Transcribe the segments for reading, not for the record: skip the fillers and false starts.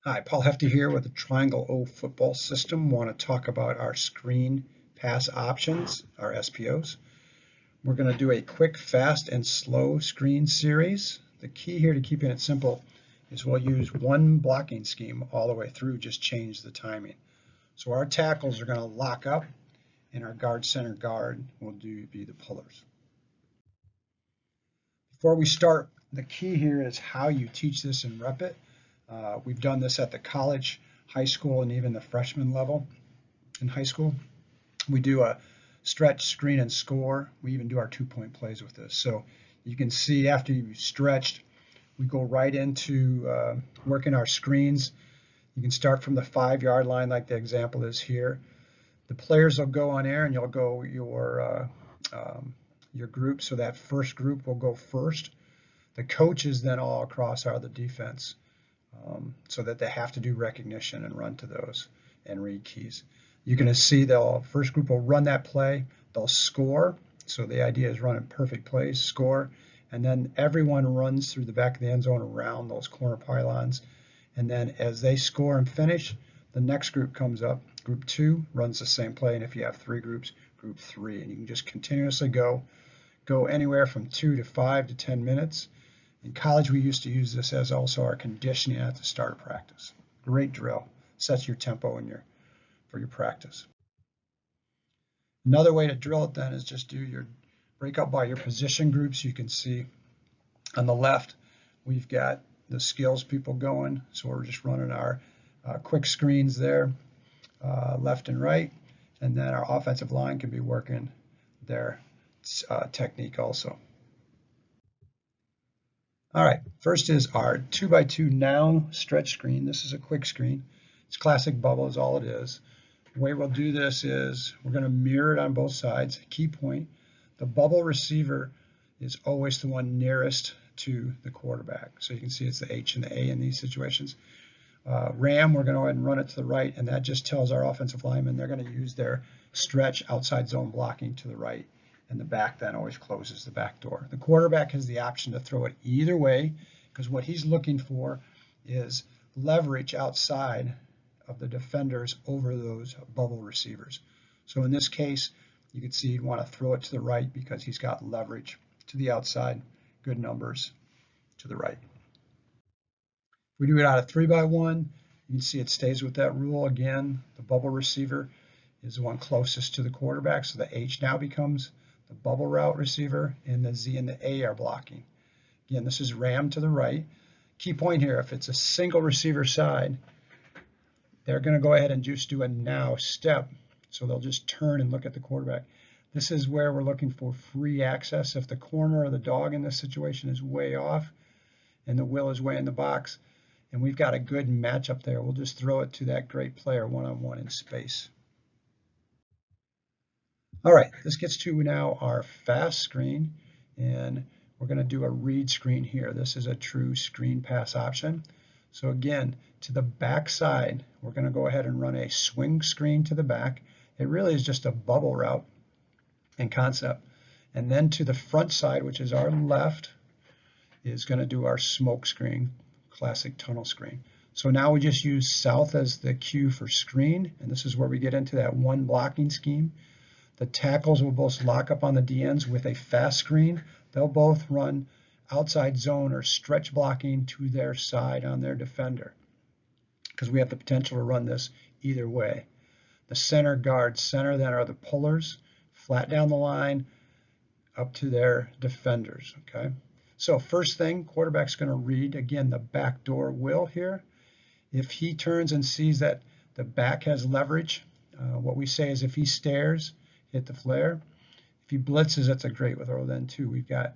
Hi, Paul Hefty here with the Triangle O football system. Want to talk about our screen pass options, our SPOs. We're going to do a quick, fast, and slow screen series. The key here to keeping it simple is we'll use one blocking scheme all the way through, just change the timing. So our tackles are going to lock up, and our guard center guard will be the pullers. Before we start, the key here is how you teach this and rep it. We've done this at the college, high school, and even the freshman level in high school. We do a stretch, screen, and score. We even do our 2-point plays with this. So you can see after you've stretched, we go right into working our screens. You can start from the 5-yard line like the example is here. The players will go on air and you'll go your group. So that first group will go first. The coaches then all across are the defense. So that they have to do recognition and run to those and read keys. You're going to see first group will run that play, they'll score. So the idea is running perfect plays, score, and then everyone runs through the back of the end zone around those corner pylons. And then as they score and finish, the next group comes up. Group 2 runs the same play, and if you have 3 groups, group 3. And you can just continuously go anywhere from 2 to 5 to 10 minutes. In college, we used to use this as also our conditioning at the start of practice. Great drill. Sets your tempo for your practice. Another way to drill it then is just do your break up by your position groups. You can see on the left, we've got the skills people going. So we're just running our quick screens there, left and right. And then our offensive line can be working their technique also. All right, first is our 2x2 now stretch screen. This is a quick screen. It's classic bubble is all it is. The way we'll do this is we're going to mirror it on both sides. Key point, the bubble receiver is always the one nearest to the quarterback. So you can see it's the H and the A in these situations. Ram, we're going to go ahead and run it to the right, and that just tells our offensive linemen they're going to use their stretch outside zone blocking to the right. And the back then always closes the back door. The quarterback has the option to throw it either way because what he's looking for is leverage outside of the defenders over those bubble receivers. So in this case, you can see he'd want to throw it to the right because he's got leverage to the outside, good numbers to the right. If we do it out of 3x1, you can see it stays with that rule again. The bubble receiver is the one closest to the quarterback, so the H now becomes the bubble route receiver, and the Z and the A are blocking. Again, this is Ram to the right. Key point here, if it's a single receiver side, they're going to go ahead and just do a now step. So they'll just turn and look at the quarterback. This is where we're looking for free access. If the corner or the dog in this situation is way off and the will is way in the box, and we've got a good matchup there, we'll just throw it to that great player one-on-one in space. All right, this gets to now our fast screen, and we're going to do a read screen here. This is a true screen pass option. So again, to the back side, we're going to go ahead and run a swing screen to the back. It really is just a bubble route in concept. And then to the front side, which is our left, is going to do our smoke screen, classic tunnel screen. So now we just use south as the cue for screen, and this is where we get into that one blocking scheme. The tackles will both lock up on the DNs with a fast screen. They'll both run outside zone or stretch blocking to their side on their defender because we have the potential to run this either way. The center guard center then are the pullers, flat down the line up to their defenders. Okay. So first thing, quarterback's going to read again the backdoor will here. If he turns and sees that the back has leverage, what we say is if he stares, hit the flare. If he blitzes, that's a great throw then too. We've got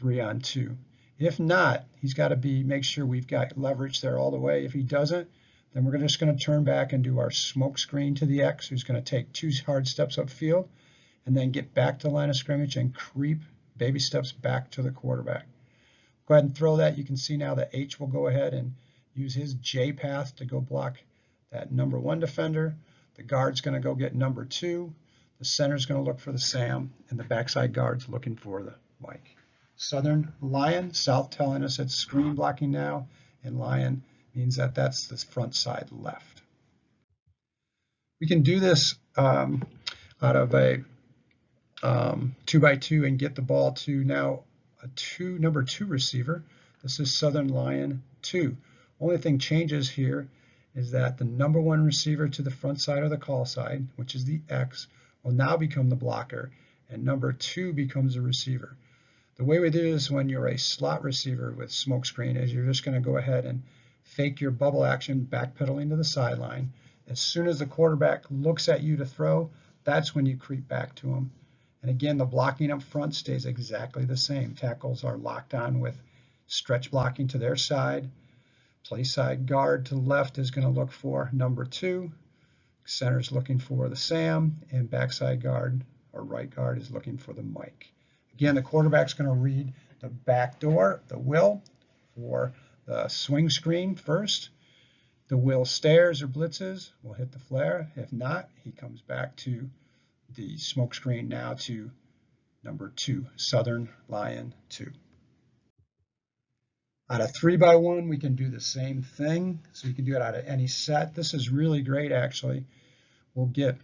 3-on-2. If not, he's got to make sure we've got leverage there all the way. If he doesn't, then we're just going to turn back and do our smoke screen to the X, who's going to take 2 hard steps upfield and then get back to the line of scrimmage and creep baby steps back to the quarterback. Go ahead and throw that. You can see now that H will go ahead and use his J path to go block that number 1 defender. The guard's going to go get number 2. The center's going to look for the Sam, and the backside guard's looking for the Mike. Southern Lion, South telling us it's screen blocking now, and Lion means that that's the front side left. We can do this out of a 2x2 and get the ball to now a number 2 receiver. This is Southern Lion 2. Only thing changes here is that the number 1 receiver to the front side of the call side, which is the X, will now become the blocker, and number 2 becomes a receiver. The way we do this when you're a slot receiver with smokescreen is you're just going to go ahead and fake your bubble action, backpedaling to the sideline. As soon as the quarterback looks at you to throw, that's when you creep back to him. And again, the blocking up front stays exactly the same. Tackles are locked on with stretch blocking to their side. Play side guard to the left is going to look for number 2. Center's looking for the Sam, and backside guard or right guard is looking for the Mike. Again, the quarterback's going to read the back door, the will, for the swing screen first. The will stares or blitzes, will hit the flare. If not, he comes back to the smoke screen now to number 2, Southern Lion 2. Out of 3x1, we can do the same thing. So you can do it out of any set. This is really great, actually. We'll get,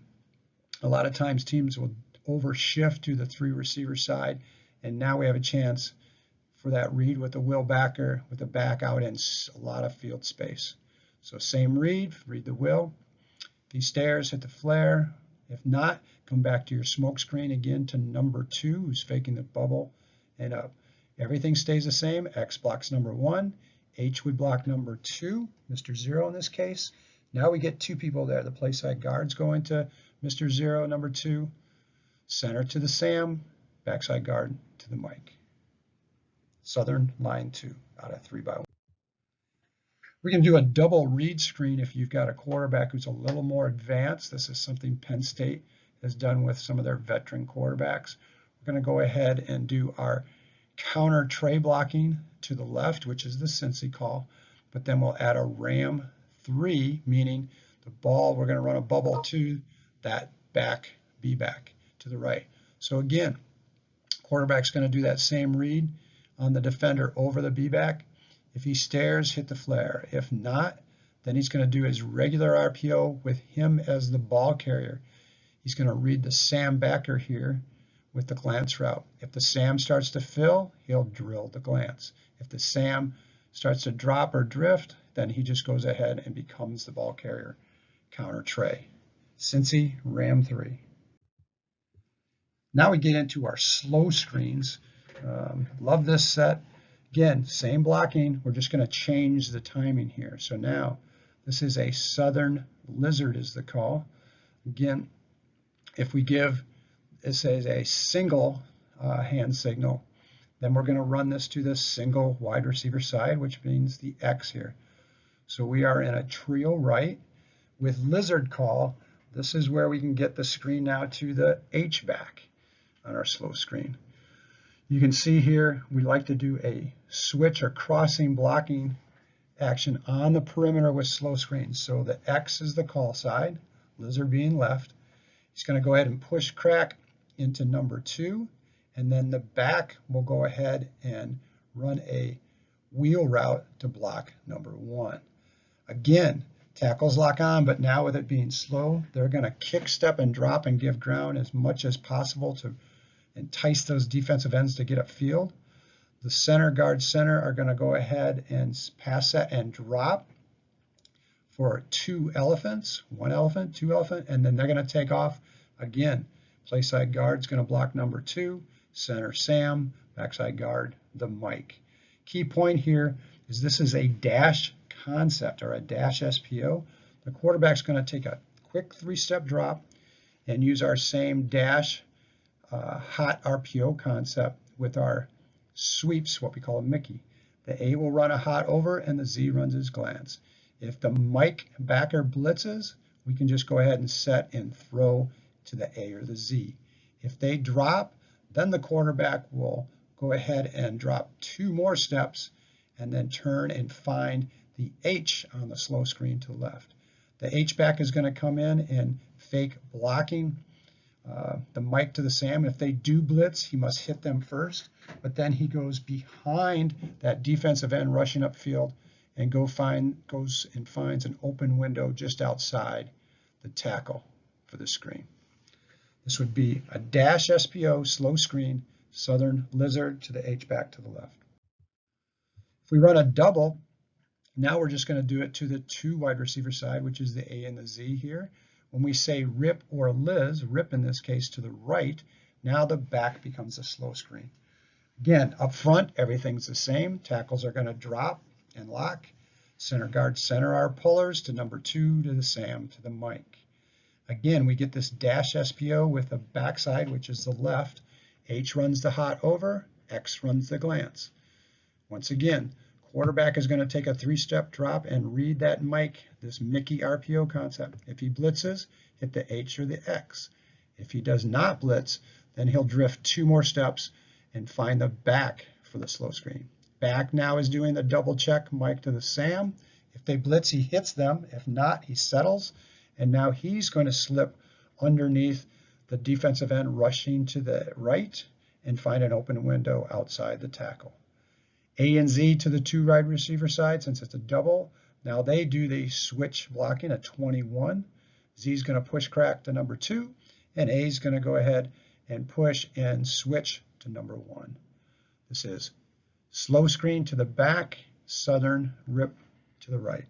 a lot of times teams will overshift to the 3 receiver side, and now we have a chance for that read with the will backer, with the back out in a lot of field space. So same read the will. If he stares, hit the flare. If not, come back to your smoke screen again to number 2, who's faking the bubble, and up. Everything stays the same. X blocks number 1. H would block number 2, Mr. 0 in this case. Now we get 2 people there. The play side guards go into Mr. 0, number 2. Center to the Sam, backside guard to the Mike. Southern Line 2 out of 3x1. We can do a double read screen if you've got a quarterback who's a little more advanced. This is something Penn State has done with some of their veteran quarterbacks. We're going to go ahead and do our counter tray blocking to the left, which is the Cincy call, but then we'll add a Ram 3, meaning the ball, we're going to run a bubble to that back, B-back to the right. So again, quarterback's going to do that same read on the defender over the B-back. If he stares, hit the flare. If not, then he's going to do his regular RPO with him as the ball carrier. He's going to read the Sam backer here with the glance route. If the Sam starts to fill, he'll drill the glance. If the Sam starts to drop or drift, then he just goes ahead and becomes the ball carrier. Counter tray. Cincy, Ram 3. Now we get into our slow screens. Love this set. Again, same blocking. We're just going to change the timing here. So now this is a Southern Lizard is the call. Again, if we give this as a single hand signal, then we're going to run this to the single wide receiver side, which means the X here. So we are in a trio right. With Lizard call, this is where we can get the screen now to the Hback on our slow screen. You can see here we like to do a switch or crossing blocking action on the perimeter with slow screens. So the X is the call side, Lizard being left. He's going to go ahead and push crack into number 2, and then the back will go ahead and run a wheel route to block number 1. Again, tackles lock on, but now with it being slow, they're going to kick, step, and drop and give ground as much as possible to entice those defensive ends to get upfield. The center guard center are going to go ahead and pass set and drop for 2 elephants, 1 elephant, 2 elephant, and then they're going to take off again. Play side guard's going to block number 2, center Sam, backside guard the Mike. Key point here is this is a dash concept or a dash SPO. The quarterback's going to take a quick 3-step drop and use our same dash hot RPO concept with our sweeps, what we call a Mickey. The A will run a hot over and the Z runs his glance. If the Mike backer blitzes, we can just go ahead and set and throw to the A or the Z. If they drop, then the quarterback will go ahead and drop 2 more steps and then turn and find the H on the slow screen to the left. The H-back is going to come in and fake blocking the Mike to the Sam. If they do blitz, he must hit them first, but then he goes behind that defensive end rushing upfield and goes and finds an open window just outside the tackle for the screen. This would be a dash SPO slow screen, Southern Lizard to the Hback to the left. If we run a double, now we're just going to do it to the 2 wide receiver side, which is the A and the Z here. When we say rip or Liz, rip in this case to the right, now the back becomes a slow screen. Again, up front, everything's the same. Tackles are going to drop and lock. Center guard center our pullers to number 2 to the Sam to the Mike. Again, we get this dash SPO with the backside, which is the left. H runs the hot over, X runs the glance. Once again, quarterback is going to take a 3-step drop and read that Mike, this Mickey RPO concept. If he blitzes, hit the H or the X. If he does not blitz, then he'll drift 2 more steps and find the back for the slow screen. Back now is doing the double check Mike to the Sam. If they blitz, he hits them. If not, he settles. And now he's going to slip underneath the defensive end, rushing to the right and find an open window outside the tackle. A and Z to the 2 wide receiver side, since it's a double. Now they do the switch blocking at 21. Z's going to push crack to number 2, and A's going to go ahead and push and switch to number 1. This is slow screen to the back, Southern rip to the right.